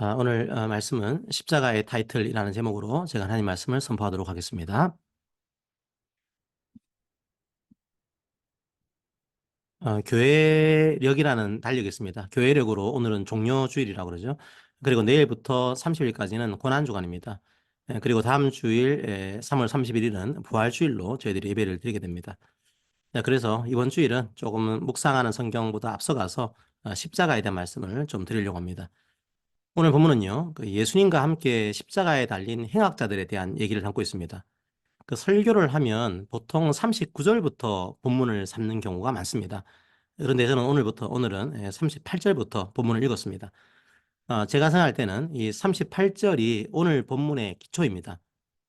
오늘 말씀은 십자가의 타이틀이라는 제목으로 제가 하나님 말씀을 선포하도록 하겠습니다. 교회력이라는 달력이 있습니다. 교회력으로 오늘은 종료주일이라고 그러죠. 그리고 내일부터 30일까지는 고난주간입니다. 그리고 다음 주일 3월 31일은 부활주일로 저희들이 예배를 드리게 됩니다. 그래서 이번 주일은 조금 묵상하는 성경보다 앞서가서 십자가에 대한 말씀을 좀 드리려고 합니다. 오늘 본문은요, 그 예수님과 함께 십자가에 달린 행악자들에 대한 얘기를 담고 있습니다. 그 설교를 하면 보통 39절부터 본문을 삼는 경우가 많습니다. 그런데 저는 오늘은 38절부터 본문을 읽었습니다. 제가 생각할 때는 이 38절이 오늘 본문의 기초입니다.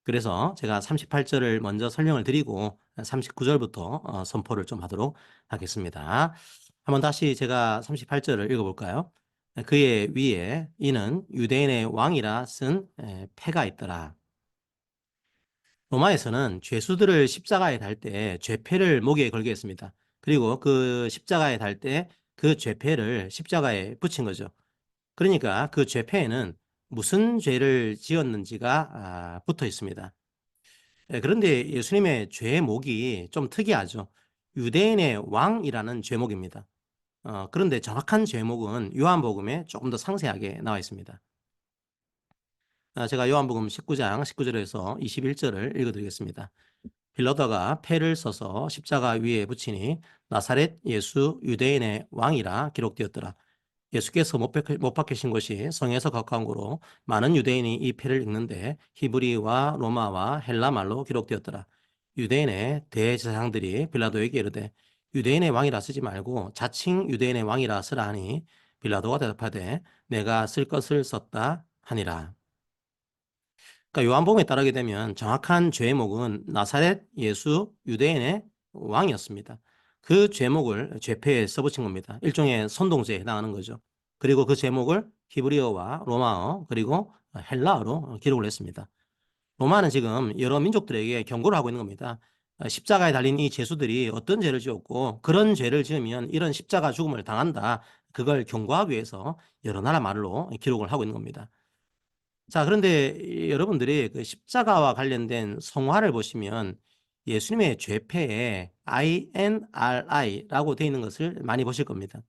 그래서 제가 38절을 먼저 설명을 드리고 39절부터 선포를 좀 하도록 하겠습니다. 한번 다시 제가 38절을 읽어볼까요? 그의 위에 이는 유대인의 왕이라 쓴 패가 있더라. 로마에서는 죄수들을 십자가에 달 때 죄패를 목에 걸게 했습니다. 그리고 그 십자가에 달 때 그 죄패를 십자가에 붙인 거죠. 그러니까 그 죄패에는 무슨 죄를 지었는지가 붙어 있습니다. 그런데 예수님의 죄목이 좀 특이하죠. 유대인의 왕이라는 죄목입니다. 그런데 정확한 죄목은 요한복음에 조금 더 상세하게 나와 있습니다. 제가 요한복음 19장 19절에서 21절을 읽어드리겠습니다. 빌라도가 패를 써서 십자가 위에 붙이니 나사렛 예수 유대인의 왕이라 기록되었더라. 예수께서 못 박히신 곳이 성에서 가까운 곳으로 많은 유대인이 이 패를 읽는데 히브리와 로마와 헬라 말로 기록되었더라. 유대인의 대제사장들이 빌라도에게 이르되 유대인의 왕이라 쓰지 말고 자칭 유대인의 왕이라 쓰라 하니 빌라도가 대답하되 내가 쓸 것을 썼다 하니라. 그러니까 요한복음에 따르게 되면 정확한 죄목은 나사렛 예수 유대인의 왕이었습니다. 그 죄목을 죄패에 써붙인 겁니다. 일종의 선동죄에 해당하는 거죠. 그리고 그 제목을 히브리어와 로마어 그리고 헬라어로 기록을 했습니다. 로마는 지금 여러 민족들에게 경고를 하고 있는 겁니다. 십자가에 달린 이 죄수들이 어떤 죄를 지었고 그런 죄를 지으면 이런 십자가 죽음을 당한다. 그걸 경고하기 위해서 여러 나라 말로 기록을 하고 있는 겁니다. 자, 그런데 여러분들이 그 십자가와 관련된 성화를 보시면 예수님의 죄패에 INRI라고 되어 있는 것을 많이 보실 겁니다.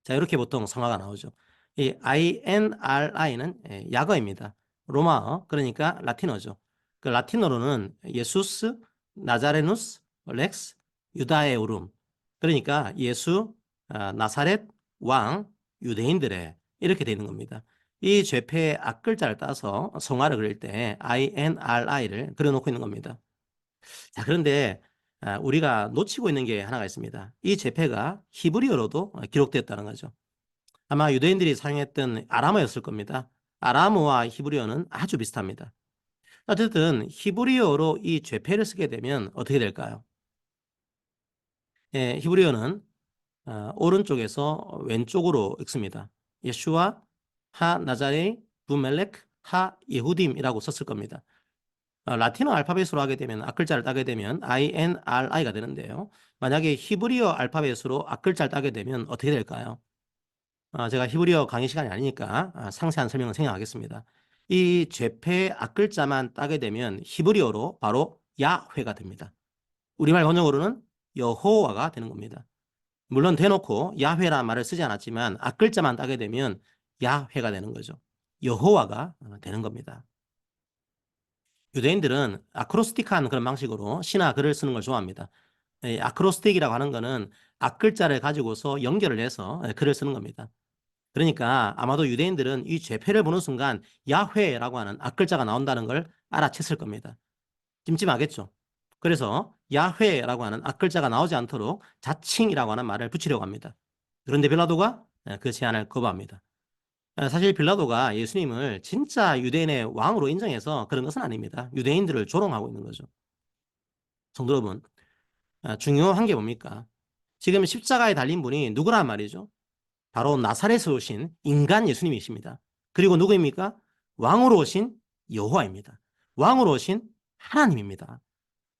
자, 이렇게 보통 성화가 나오죠. 이 INRI는 약어입니다. 로마어, 그러니까 라틴어죠. 그 라틴어로는 예수스, 나자레누스, 렉스, 유다에오름. 그러니까 예수, 나사렛, 왕, 유대인들의 이렇게 되어 있는 겁니다. 이 죄패의 앞글자를 따서 성화를 그릴 때 INRI를 그려놓고 있는 겁니다. 자, 그런데 우리가 놓치고 있는 게 하나가 있습니다. 이 죄패가 히브리어로도 기록되었다는 거죠. 아마 유대인들이 사용했던 아람어였을 겁니다. 아람어와 히브리어는 아주 비슷합니다. 어쨌든 히브리어로 이 죄패를 쓰게 되면 어떻게 될까요? 히브리어는 오른쪽에서 왼쪽으로 읽습니다. 예슈와 하 나자레 부멜렉 하 예후딤이라고 썼을 겁니다. 라틴어 알파벳으로 하게 되면 앞글자를 따게 되면 INRI가 되는데요. 만약에 히브리어 알파벳으로 앞글자를 따게 되면 어떻게 될까요? 제가 히브리어 강의 시간이 아니니까 상세한 설명은 생략하겠습니다. 이 죄패 앞글자만 따게 되면 히브리어로 바로 야훼가 됩니다. 우리말 번역으로는 여호와가 되는 겁니다. 물론 대놓고 야훼라는 말을 쓰지 않았지만 앞글자만 따게 되면 야훼가 되는 거죠. 여호와가 되는 겁니다. 유대인들은 아크로스틱한 그런 방식으로 시나 글을 쓰는 걸 좋아합니다. 아크로스틱이라고 하는 거는 앞글자를 가지고서 연결을 해서 글을 쓰는 겁니다. 그러니까 아마도 유대인들은 이 죄패를 보는 순간 야훼라고 하는 앞글자가 나온다는 걸 알아챘을 겁니다. 찜찜하겠죠. 그래서 야훼라고 하는 앞글자가 나오지 않도록 자칭이라고 하는 말을 붙이려고 합니다. 그런데 빌라도가 그 제안을 거부합니다. 사실 빌라도가 예수님을 진짜 유대인의 왕으로 인정해서 그런 것은 아닙니다. 유대인들을 조롱하고 있는 거죠. 성도 여러분, 중요한 게 뭡니까? 지금 십자가에 달린 분이 누구란 말이죠? 바로 나사렛에 오신 인간 예수님이십니다. 그리고 누구입니까? 왕으로 오신 여호와입니다. 왕으로 오신 하나님입니다.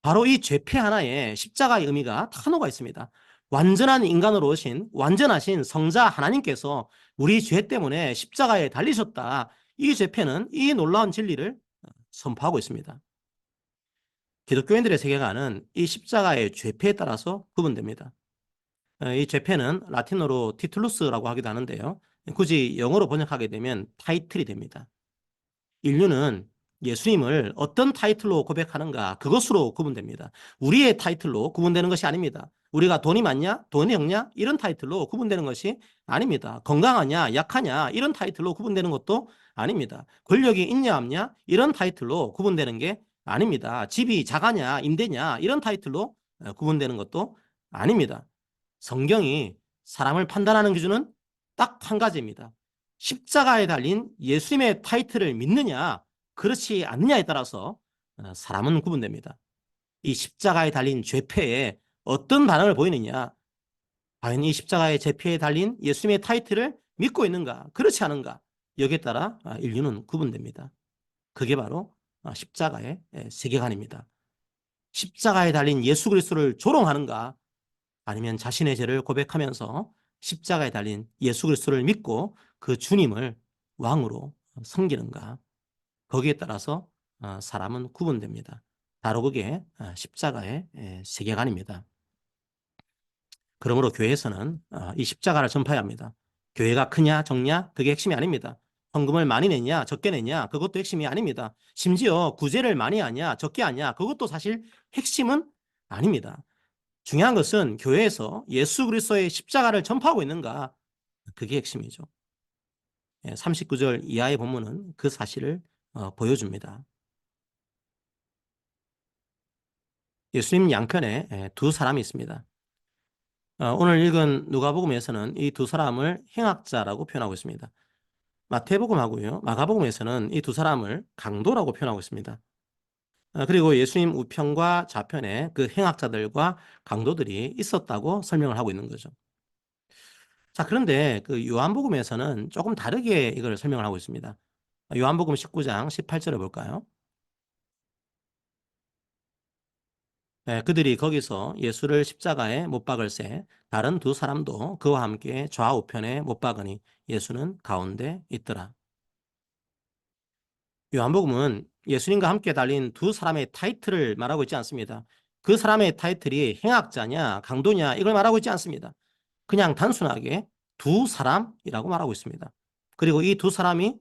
바로 이 죄패 하나에 십자가의 의미가 다 녹아 있습니다. 완전한 인간으로 오신 완전하신 성자 하나님께서 우리 죄 때문에 십자가에 달리셨다. 이 죄패는 이 놀라운 진리를 선포하고 있습니다. 기독교인들의 세계관은 이 십자가의 죄패에 따라서 구분됩니다. 이 죄패는 라틴어로 티툴루스라고 하기도 하는데요. 굳이 영어로 번역하게 되면 타이틀이 됩니다. 인류는 예수님을 어떤 타이틀로 고백하는가 그것으로 구분됩니다. 우리의 타이틀로 구분되는 것이 아닙니다. 우리가 돈이 많냐, 돈이 적냐 이런 타이틀로 구분되는 것이 아닙니다. 건강하냐, 약하냐 이런 타이틀로 구분되는 것도 아닙니다. 권력이 있냐 없냐 이런 타이틀로 구분되는 게 아닙니다. 집이 작아냐, 임대냐 이런 타이틀로 구분되는 것도 아닙니다. 성경이 사람을 판단하는 기준은 딱 한 가지입니다. 십자가에 달린 예수님의 타이틀을 믿느냐 그렇지 않느냐에 따라서 사람은 구분됩니다. 이 십자가에 달린 죄패에 어떤 반응을 보이느냐, 과연 이 십자가의 죄패에 달린 예수님의 타이틀을 믿고 있는가 그렇지 않은가, 여기에 따라 인류는 구분됩니다. 그게 바로 십자가의 세계관입니다. 십자가에 달린 예수 그리스도를 조롱하는가, 아니면 자신의 죄를 고백하면서 십자가에 달린 예수 그리스도를 믿고 그 주님을 왕으로 섬기는가, 거기에 따라서 사람은 구분됩니다. 바로 그게 십자가의 세계관입니다. 그러므로 교회에서는 이 십자가를 전파해야 합니다. 교회가 크냐 적냐 그게 핵심이 아닙니다. 헌금을 많이 내냐 적게 내냐 그것도 핵심이 아닙니다. 심지어 구제를 많이 하냐 적게 하냐 그것도 사실 핵심은 아닙니다. 중요한 것은 교회에서 예수 그리스도의 십자가를 전파하고 있는가, 그게 핵심이죠. 39절 이하의 본문은 그 사실을 보여줍니다. 예수님 양편에 두 사람이 있습니다. 오늘 읽은 누가복음에서는 이 두 사람을 행악자라고 표현하고 있습니다. 마태복음하고요, 마가복음에서는 이 두 사람을 강도라고 표현하고 있습니다. 그리고 예수님 우편과 좌편에 그 행악자들과 강도들이 있었다고 설명을 하고 있는 거죠. 자, 그런데 그 요한복음에서는 조금 다르게 이걸 설명을 하고 있습니다. 요한복음 19장 18절을 볼까요? 네, 그들이 거기서 예수를 십자가에 못 박을새 다른 두 사람도 그와 함께 좌우편에 못 박으니 예수는 가운데 있더라. 요한복음은 예수님과 함께 달린 두 사람의 타이틀을 말하고 있지 않습니다. 그 사람의 타이틀이 행악자냐 강도냐 이걸 말하고 있지 않습니다. 그냥 단순하게 두 사람이라고 말하고 있습니다. 그리고 이 두 사람이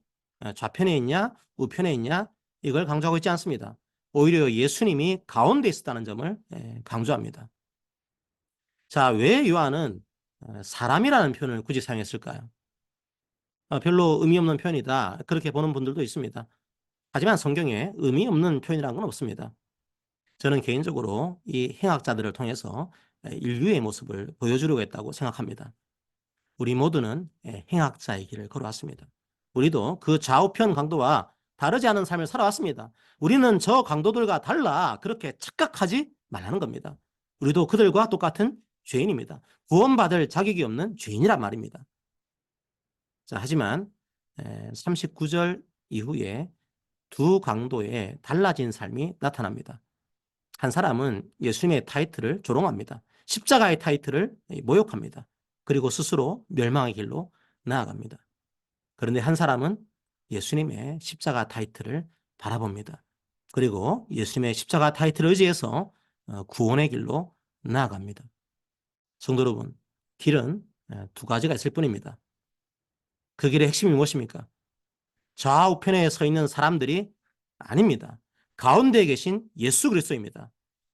좌편에 있냐 우편에 있냐 이걸 강조하고 있지 않습니다. 오히려 예수님이 가운데 있었다는 점을 강조합니다. 자, 왜 요한은 사람이라는 표현을 굳이 사용했을까요? 별로 의미 없는 표현이다 그렇게 보는 분들도 있습니다. 하지만 성경에 의미 없는 표현이라는 건 없습니다. 저는 개인적으로 이 행악자들을 통해서 인류의 모습을 보여주려고 했다고 생각합니다. 우리 모두는 행악자의 길을 걸어왔습니다. 우리도 그 좌우편 강도와 다르지 않은 삶을 살아왔습니다. 우리는 저 강도들과 달라 그렇게 착각하지 말라는 겁니다. 우리도 그들과 똑같은 죄인입니다. 구원받을 자격이 없는 죄인이란 말입니다. 자, 하지만 39절 이후에 두 강도의 달라진 삶이 나타납니다. 한 사람은 예수님의 타이틀을 조롱합니다. 십자가의 타이틀을 모욕합니다. 그리고 스스로 멸망의 길로 나아갑니다. 그런데 한 사람은 예수님의 십자가 타이틀을 바라봅니다. 그리고 예수님의 십자가 타이틀을 의지해서 구원의 길로 나아갑니다. 성도 여러분, 길은 두 가지가 있을 뿐입니다. 그 길의 핵심이 무엇입니까? 좌우편에 서 있는 사람들이 아닙니다. 가운데에 계신 예수 그리스도입니다.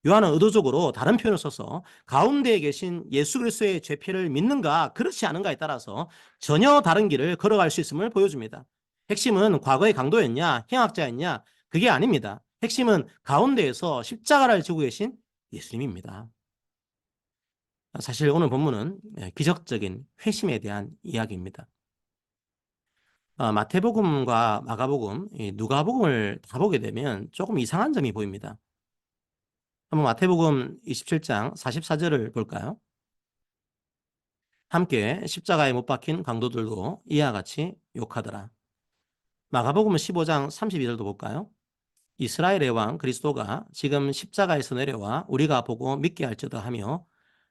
요한은 의도적으로 다른 표현을 써서 가운데에 계신 예수 그리스도의 죄패를 믿는가 그렇지 않은가에 따라서 전혀 다른 길을 걸어갈 수 있음을 보여줍니다. 핵심은 과거의 강도였냐 행악자였냐 그게 아닙니다. 핵심은 가운데에서 십자가를 지고 계신 예수님입니다. 사실 오늘 본문은 기적적인 회심에 대한 이야기입니다. 마태복음과 마가복음, 누가복음을 다 보게 되면 조금 이상한 점이 보입니다. 한번 마태복음 27장 44절을 볼까요? 함께 십자가에 못 박힌 강도들도 이와 같이 욕하더라. 마가복음 15장 32절도 볼까요? 이스라엘의 왕 그리스도가 지금 십자가에서 내려와 우리가 보고 믿게 할지어다 하며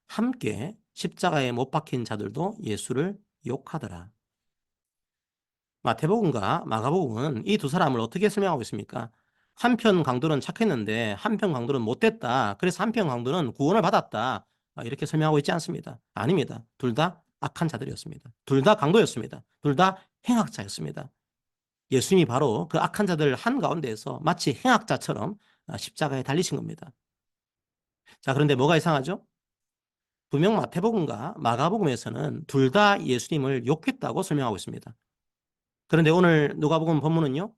함께 십자가에 못 박힌 자들도 예수를 욕하더라. 마태복음과 마가복음은 이 두 사람을 어떻게 설명하고 있습니까? 한편 강도는 착했는데 한편 강도는 못됐다. 그래서 한편 강도는 구원을 받았다. 이렇게 설명하고 있지 않습니다. 아닙니다. 둘 다 악한 자들이었습니다. 둘 다 강도였습니다. 둘 다 행악자였습니다. 예수님이 바로 그 악한 자들 한가운데에서 마치 행악자처럼 십자가에 달리신 겁니다. 자, 그런데 뭐가 이상하죠? 분명 마태복음과 마가복음에서는 둘 다 예수님을 욕했다고 설명하고 있습니다. 그런데 오늘 누가복음 본문은요,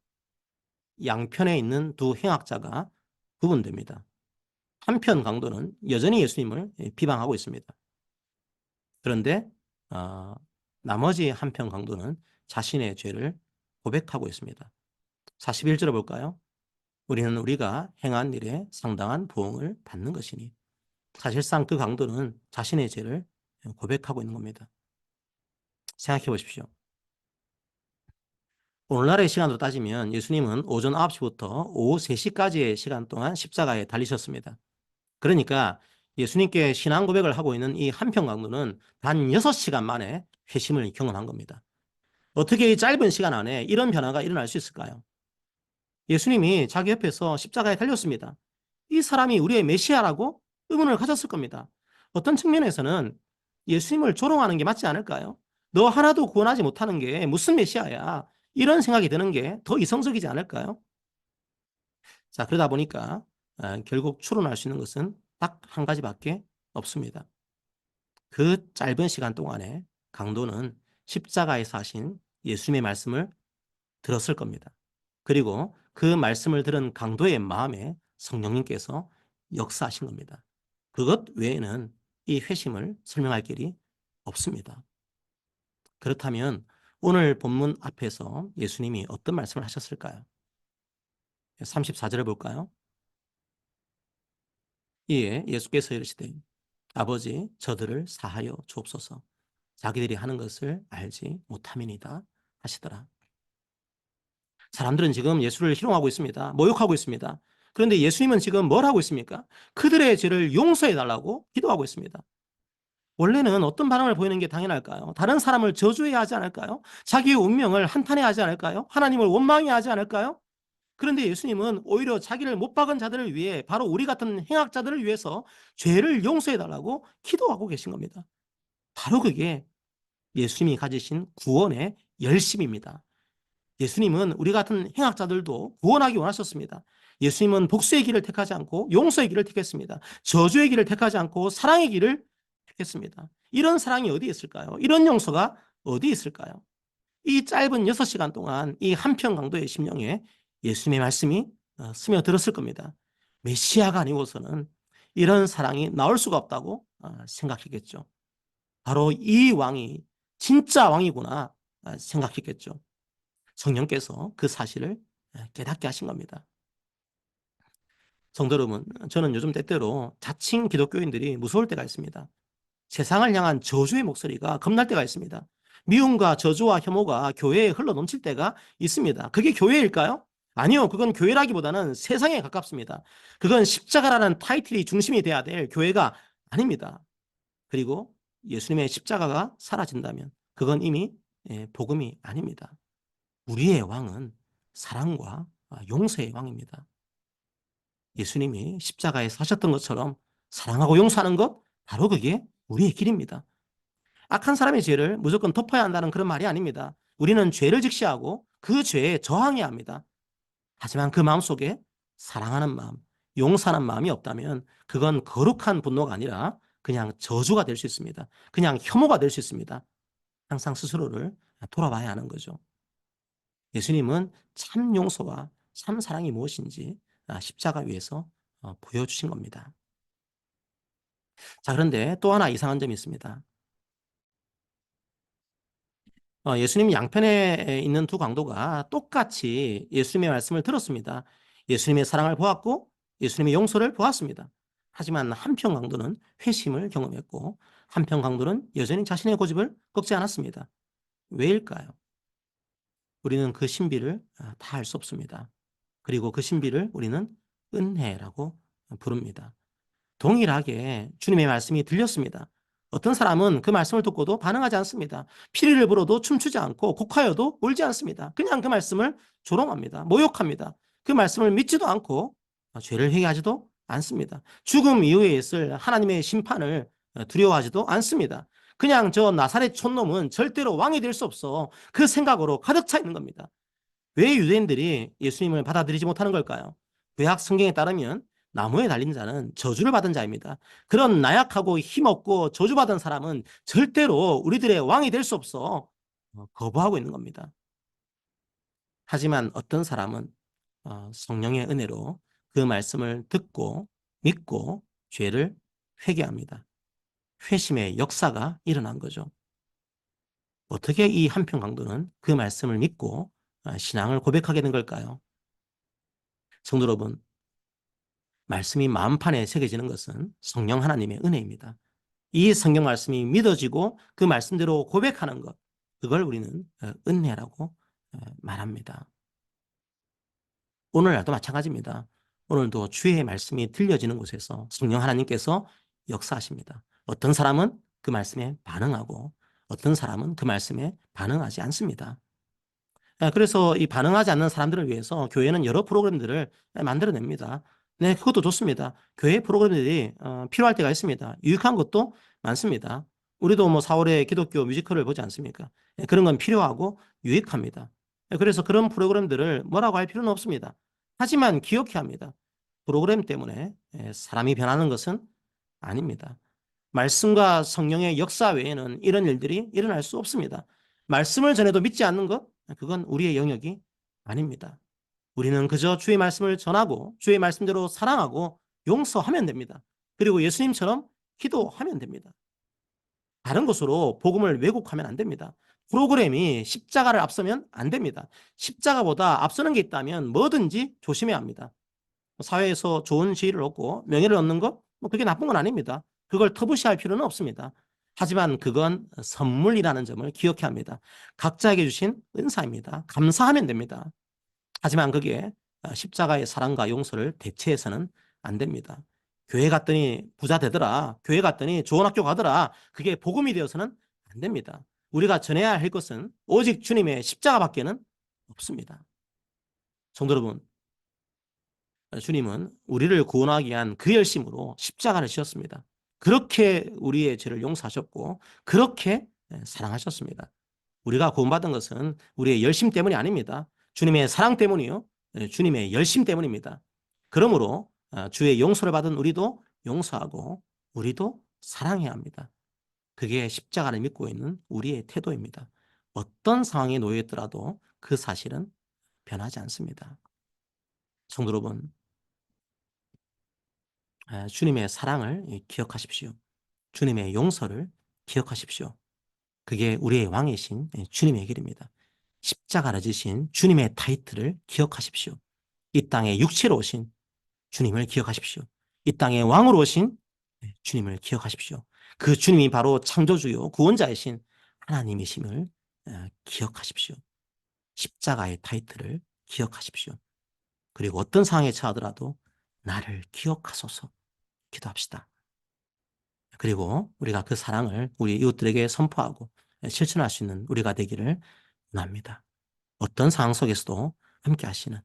양편에 있는 두 행악자가 구분됩니다. 한편 강도는 여전히 예수님을 비방하고 있습니다. 그런데 나머지 한편 강도는 자신의 죄를 고백하고 있습니다. 41절을 볼까요? 우리는 우리가 행한 일에 상당한 보응을 받는 것이니. 사실상 그 강도는 자신의 죄를 고백하고 있는 겁니다. 생각해 보십시오. 오늘날의 시간으로 따지면 예수님은 오전 9시부터 오후 3시까지의 시간 동안 십자가에 달리셨습니다. 그러니까 예수님께 신앙 고백을 하고 있는 이 한편 강도는 단 6시간 만에 회심을 경험한 겁니다. 어떻게 이 짧은 시간 안에 이런 변화가 일어날 수 있을까요? 예수님이 자기 옆에서 십자가에 달렸습니다. 이 사람이 우리의 메시아라고 의문을 가졌을 겁니다. 어떤 측면에서는 예수님을 조롱하는 게 맞지 않을까요? 너 하나도 구원하지 못하는 게 무슨 메시아야? 이런 생각이 드는 게 더 이성적이지 않을까요? 자, 그러다 보니까 결국 추론할 수 있는 것은 딱 한 가지밖에 없습니다. 그 짧은 시간 동안에 강도는 십자가에서 하신 예수님의 말씀을 들었을 겁니다. 그리고 그 말씀을 들은 강도의 마음에 성령님께서 역사하신 겁니다. 그것 외에는 이 회심을 설명할 길이 없습니다. 그렇다면 오늘 본문 앞에서 예수님이 어떤 말씀을 하셨을까요? 34절을 볼까요? 이에 예수께서 이르시되 아버지 저들을 사하여 주옵소서 자기들이 하는 것을 알지 못함이니이다 하시더라. 사람들은 지금 예수를 희롱하고 있습니다. 모욕하고 있습니다. 그런데 예수님은 지금 뭘 하고 있습니까? 그들의 죄를 용서해 달라고 기도하고 있습니다. 원래는 어떤 반응을 보이는 게 당연할까요? 다른 사람을 저주해야 하지 않을까요? 자기의 운명을 한탄해야 하지 않을까요? 하나님을 원망해야 하지 않을까요? 그런데 예수님은 오히려 자기를 못 박은 자들을 위해 바로 우리 같은 행악자들을 위해서 죄를 용서해 달라고 기도하고 계신 겁니다. 바로 그게 예수님이 가지신 구원의 열심입니다. 예수님은 우리 같은 행악자들도 구원하기 원하셨습니다. 예수님은 복수의 길을 택하지 않고 용서의 길을 택했습니다. 저주의 길을 택하지 않고 사랑의 길을 택했습니다. 이런 사랑이 어디 있을까요? 이런 용서가 어디 있을까요? 이 짧은 6시간 동안 이 한편 강도의 심령에 예수님의 말씀이 스며들었을 겁니다. 메시아가 아니고서는 이런 사랑이 나올 수가 없다고 생각했겠죠. 바로 이 왕이 진짜 왕이구나 생각했겠죠. 성령께서 그 사실을 깨닫게 하신 겁니다. 성도 여러분, 저는 요즘 때때로 자칭 기독교인들이 무서울 때가 있습니다. 세상을 향한 저주의 목소리가 겁날 때가 있습니다. 미움과 저주와 혐오가 교회에 흘러 넘칠 때가 있습니다. 그게 교회일까요? 아니요, 그건 교회라기보다는 세상에 가깝습니다. 그건 십자가라는 타이틀이 중심이 돼야 될 교회가 아닙니다. 그리고 예수님의 십자가가 사라진다면 그건 이미 복음이 아닙니다. 우리의 왕은 사랑과 용서의 왕입니다. 예수님이 십자가에 사셨던 것처럼 사랑하고 용서하는 것, 바로 그게 우리의 길입니다. 악한 사람의 죄를 무조건 덮어야 한다는 그런 말이 아닙니다. 우리는 죄를 직시하고 그 죄에 저항해야 합니다. 하지만 그 마음속에 사랑하는 마음, 용서하는 마음이 없다면 그건 거룩한 분노가 아니라 그냥 저주가 될 수 있습니다. 그냥 혐오가 될 수 있습니다. 항상 스스로를 돌아봐야 하는 거죠. 예수님은 참 용서와 참 사랑이 무엇인지 십자가 위에서 보여주신 겁니다. 자, 그런데 또 하나 이상한 점이 있습니다. 예수님 양편에 있는 두 강도가 똑같이 예수님의 말씀을 들었습니다. 예수님의 사랑을 보았고 예수님의 용서를 보았습니다. 하지만 한편 강도는 회심을 경험했고 한편 강도는 여전히 자신의 고집을 꺾지 않았습니다. 왜일까요? 우리는 그 신비를 다 알 수 없습니다. 그리고 그 신비를 우리는 은혜라고 부릅니다. 동일하게 주님의 말씀이 들렸습니다. 어떤 사람은 그 말씀을 듣고도 반응하지 않습니다. 피리를 불어도 춤추지 않고 곡하여도 울지 않습니다. 그냥 그 말씀을 조롱합니다. 모욕합니다. 그 말씀을 믿지도 않고 죄를 회개하지도 않습니다. 죽음 이후에 있을 하나님의 심판을 두려워하지도 않습니다. 그냥 저 나사렛 촌놈은 절대로 왕이 될 수 없어. 그 생각으로 가득 차 있는 겁니다. 왜 유대인들이 예수님을 받아들이지 못하는 걸까요? 구약 성경에 따르면 나무에 달린 자는 저주를 받은 자입니다. 그런 나약하고 힘없고 저주받은 사람은 절대로 우리들의 왕이 될 수 없어 거부하고 있는 겁니다. 하지만 어떤 사람은 성령의 은혜로 그 말씀을 듣고 믿고 죄를 회개합니다. 회심의 역사가 일어난 거죠. 어떻게 이 한평 강도는 그 말씀을 믿고 신앙을 고백하게 된 걸까요? 성도 여러분, 말씀이 마음판에 새겨지는 것은 성령 하나님의 은혜입니다. 이 성경 말씀이 믿어지고 그 말씀대로 고백하는 것, 그걸 우리는 은혜라고 말합니다. 오늘날도 마찬가지입니다. 오늘도 주의 말씀이 들려지는 곳에서 성령 하나님께서 역사하십니다. 어떤 사람은 그 말씀에 반응하고 어떤 사람은 그 말씀에 반응하지 않습니다. 그래서 이 반응하지 않는 사람들을 위해서 교회는 여러 프로그램들을 만들어냅니다. 네, 그것도 좋습니다. 교회 프로그램들이 필요할 때가 있습니다. 유익한 것도 많습니다. 우리도 뭐 4월에 기독교 뮤지컬을 보지 않습니까? 그런 건 필요하고 유익합니다. 그래서 그런 프로그램들을 뭐라고 할 필요는 없습니다. 하지만 기억해야 합니다. 프로그램 때문에 사람이 변하는 것은 아닙니다. 말씀과 성령의 역사 외에는 이런 일들이 일어날 수 없습니다. 말씀을 전해도 믿지 않는 것, 그건 우리의 영역이 아닙니다. 우리는 그저 주의 말씀을 전하고 주의 말씀대로 사랑하고 용서하면 됩니다. 그리고 예수님처럼 기도하면 됩니다. 다른 곳으로 복음을 왜곡하면 안 됩니다. 프로그램이 십자가를 앞서면 안 됩니다. 십자가보다 앞서는 게 있다면 뭐든지 조심해야 합니다. 사회에서 좋은 지위를 얻고 명예를 얻는 것, 그게 나쁜 건 아닙니다. 그걸 터부시할 필요는 없습니다. 하지만 그건 선물이라는 점을 기억해야 합니다. 각자에게 주신 은사입니다. 감사하면 됩니다. 하지만 그게 십자가의 사랑과 용서를 대체해서는 안 됩니다. 교회 갔더니 부자 되더라. 교회 갔더니 좋은 학교 가더라. 그게 복음이 되어서는 안 됩니다. 우리가 전해야 할 것은 오직 주님의 십자가밖에는 없습니다. 성도 여러분, 주님은 우리를 구원하기 위한 그 열심으로 십자가를 지었습니다. 그렇게 우리의 죄를 용서하셨고 그렇게 사랑하셨습니다. 우리가 구원받은 것은 우리의 열심 때문이 아닙니다. 주님의 사랑 때문이요. 주님의 열심 때문입니다. 그러므로 주의 용서를 받은 우리도 용서하고 우리도 사랑해야 합니다. 그게 십자가를 믿고 있는 우리의 태도입니다. 어떤 상황에 놓여 있더라도 그 사실은 변하지 않습니다. 성도 여러분, 주님의 사랑을 기억하십시오. 주님의 용서를 기억하십시오. 그게 우리의 왕이신 주님의 길입니다. 십자가를 지신 주님의 타이틀을 기억하십시오. 이 땅에 육체로 오신 주님을 기억하십시오. 이 땅에 왕으로 오신 주님을 기억하십시오. 그 주님이 바로 창조주요 구원자이신 하나님이심을 기억하십시오. 십자가의 타이틀을 기억하십시오. 그리고 어떤 상황에 처하더라도 나를 기억하소서 기도합시다. 그리고 우리가 그 사랑을 우리 이웃들에게 선포하고 실천할 수 있는 우리가 되기를 원합니다. 어떤 상황 속에서도 함께 하시는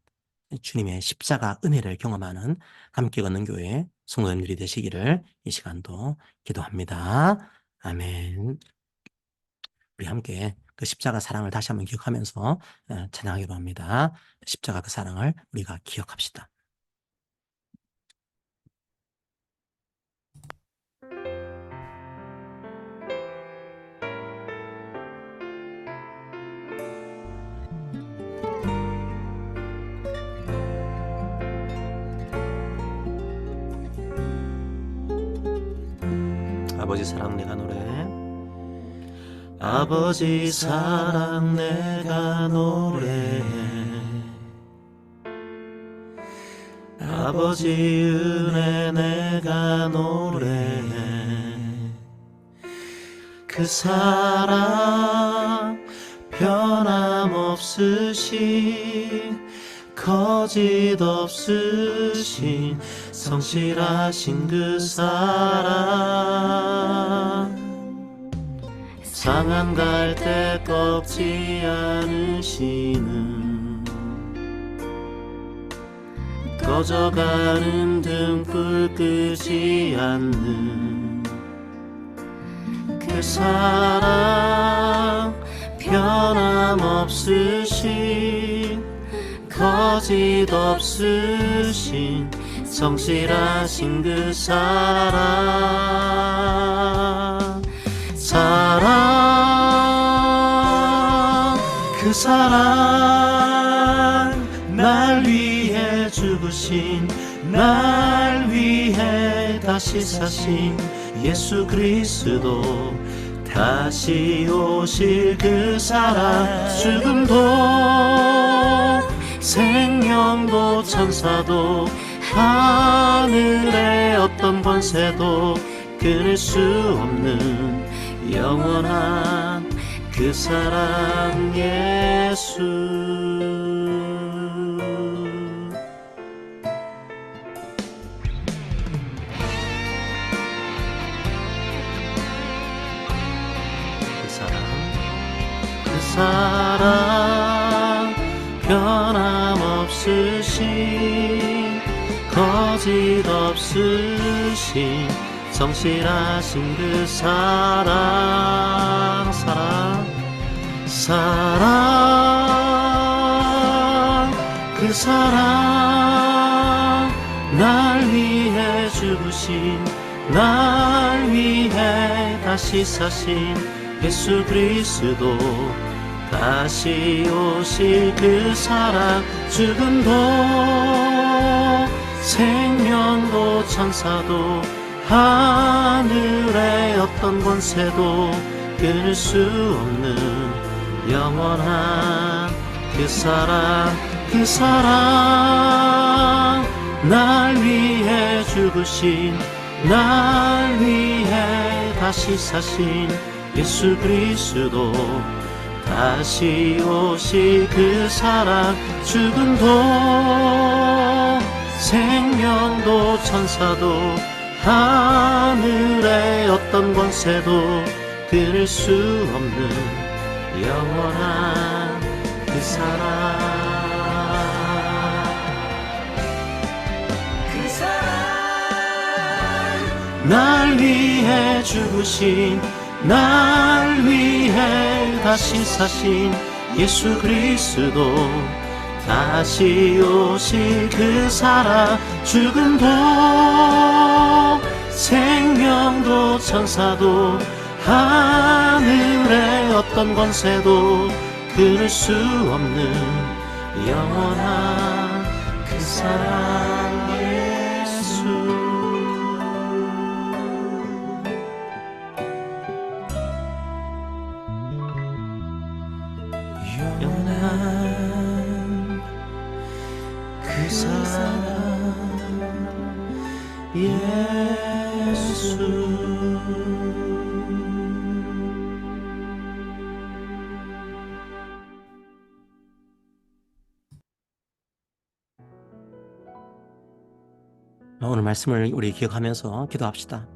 주님의 십자가 은혜를 경험하는 함께 걷는 교회 성도님들이 되시기를 이 시간도 기도합니다. 아멘. 우리 함께 그 십자가 사랑을 다시 한번 기억하면서 찬양하기로 합니다. 십자가 그 사랑을 우리가 기억합시다. 아버지 사랑 내가 노래. 아버지 사랑 내가 노래해. 아버지 은혜 내가 노래해. 그 사랑 변함없으신 거짓 없으신 성실하신 그 사랑 상한 갈대 꺾지 않으시는 꺼져가는 등불 끄지 않는 그 사랑 변함없으신 거짓 없으신 성실하신 그 사랑 그 사랑 날 위해 죽으신 날 위해 다시 사신 예수 그리스도 다시 오실 그 사랑 죽음도 생명도 천사도 하늘의 어떤 권세도 끊을 수 없는 영원한 그 사랑 예수 그 사랑 변함없으신 거짓 없으신 성실하신 그 사랑 그 사랑 날 위해 죽으신 날 위해 다시 사신 예수 그리스도 다시 오실 그 사랑 죽음도 생명도 천사도 하늘의 어떤 권세도 끊을 수 없는 영원한 그 사랑 날 위해 죽으신 날 위해 다시 사신 예수 그리스도 다시 오실 그 사랑 죽음도 생명도 천사도 하늘의 어떤 권세도 끊을 수 없는 영원한 그 사랑 날 위해 죽으신 날 위해 다시 사신 예수 그리스도 다시 오실 그 사랑 죽음도 생명도 천사도 하늘의 어떤 권세도 끊을 수 없는 영원한 그 사랑 예수 영원한 그 사랑 예수 오늘 말씀을 우리 기억하면서 기도합시다.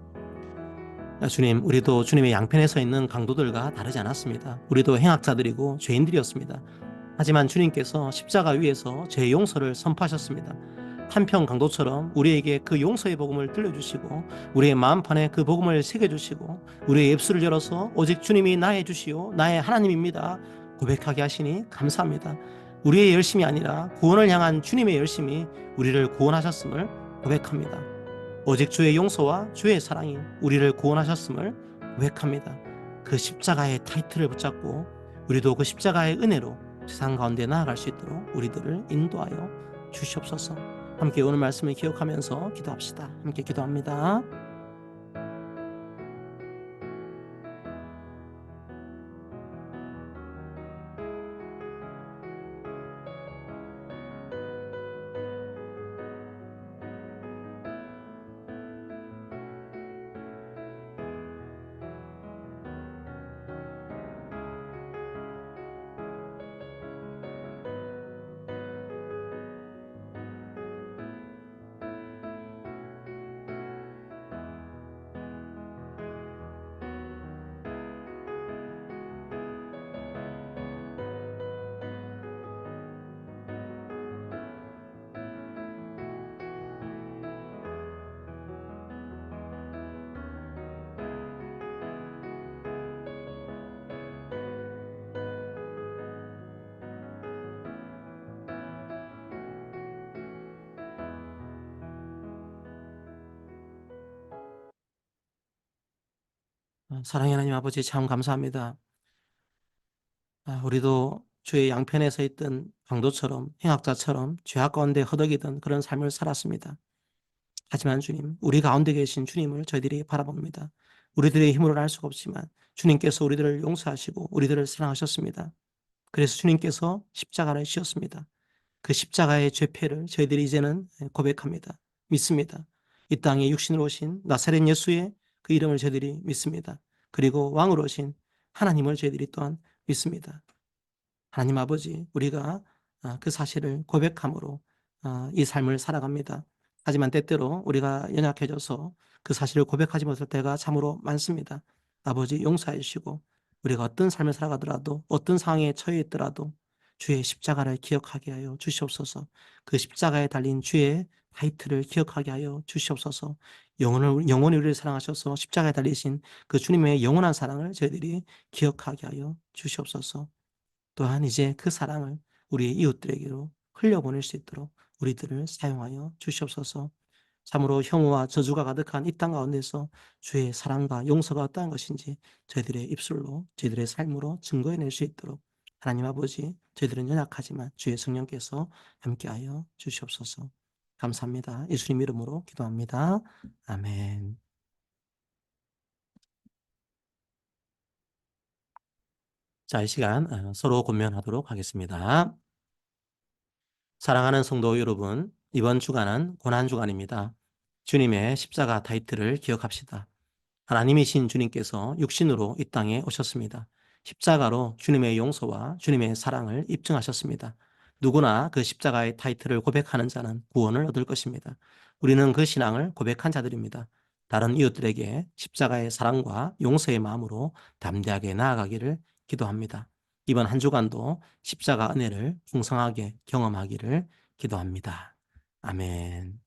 주님, 우리도 주님의 양편에 서 있는 강도들과 다르지 않았습니다. 우리도 행악자들이고 죄인들이었습니다. 하지만 주님께서 십자가 위에서 죄 용서를 선포하셨습니다. 한편 강도처럼 우리에게 그 용서의 복음을 들려주시고 우리의 마음판에 그 복음을 새겨주시고 우리의 입술을 열어서 오직 주님이 나의 주시오 나의 하나님입니다 고백하게 하시니 감사합니다. 우리의 열심이 아니라 구원을 향한 주님의 열심이 우리를 구원하셨음을 고백합니다. 오직 주의 용서와 주의 사랑이 우리를 구원하셨음을 고백합니다. 그 십자가의 타이틀을 붙잡고 우리도 그 십자가의 은혜로 세상 가운데 나아갈 수 있도록 우리들을 인도하여 주시옵소서. 함께 오늘 말씀을 기억하면서 기도합시다. 함께 기도합니다. 사랑의 하나님 아버지 참 감사합니다. 우리도 주의 양편에 서 있던 강도처럼 행악자처럼 죄악 가운데 허덕이던 그런 삶을 살았습니다. 하지만 주님, 우리 가운데 계신 주님을 저희들이 바라봅니다. 우리들의 힘으로는 할 수가 없지만 주님께서 우리들을 용서하시고 우리들을 사랑하셨습니다. 그래서 주님께서 십자가를 지었습니다. 그 십자가의 죄패를 저희들이 이제는 고백합니다. 믿습니다. 이 땅에 육신으로 오신 나사렛 예수의 그 이름을 저희들이 믿습니다. 그리고 왕으로 오신 하나님을 저희들이 또한 믿습니다. 하나님 아버지, 우리가 그 사실을 고백함으로 이 삶을 살아갑니다. 하지만 때때로 우리가 연약해져서 그 사실을 고백하지 못할 때가 참으로 많습니다. 아버지 용서해 주시고 우리가 어떤 삶을 살아가더라도 어떤 상황에 처해 있더라도 주의 십자가를 기억하게 하여 주시옵소서. 그 십자가에 달린 주의 타이틀을 기억하게 하여 주시옵소서. 영원히 우리를 사랑하셔서 십자가에 달리신 그 주님의 영원한 사랑을 저희들이 기억하게 하여 주시옵소서. 또한 이제 그 사랑을 우리 이웃들에게로 흘려보낼 수 있도록 우리들을 사용하여 주시옵소서. 참으로 혐오와 저주가 가득한 이 땅 가운데서 주의 사랑과 용서가 어떠한 것인지 저희들의 입술로 저희들의 삶으로 증거해낼 수 있도록 하나님 아버지, 저희들은 연약하지만 주의 성령께서 함께하여 주시옵소서. 감사합니다. 예수님 이름으로 기도합니다. 아멘. 자, 이 시간 서로 권면하도록 하겠습니다. 사랑하는 성도 여러분, 이번 주간은 고난주간입니다. 주님의 십자가 타이틀을 기억합시다. 하나님이신 주님께서 육신으로 이 땅에 오셨습니다. 십자가로 주님의 용서와 주님의 사랑을 입증하셨습니다. 누구나 그 십자가의 타이틀을 고백하는 자는 구원을 얻을 것입니다. 우리는 그 신앙을 고백한 자들입니다. 다른 이웃들에게 십자가의 사랑과 용서의 마음으로 담대하게 나아가기를 기도합니다. 이번 한 주간도 십자가 은혜를 풍성하게 경험하기를 기도합니다. 아멘.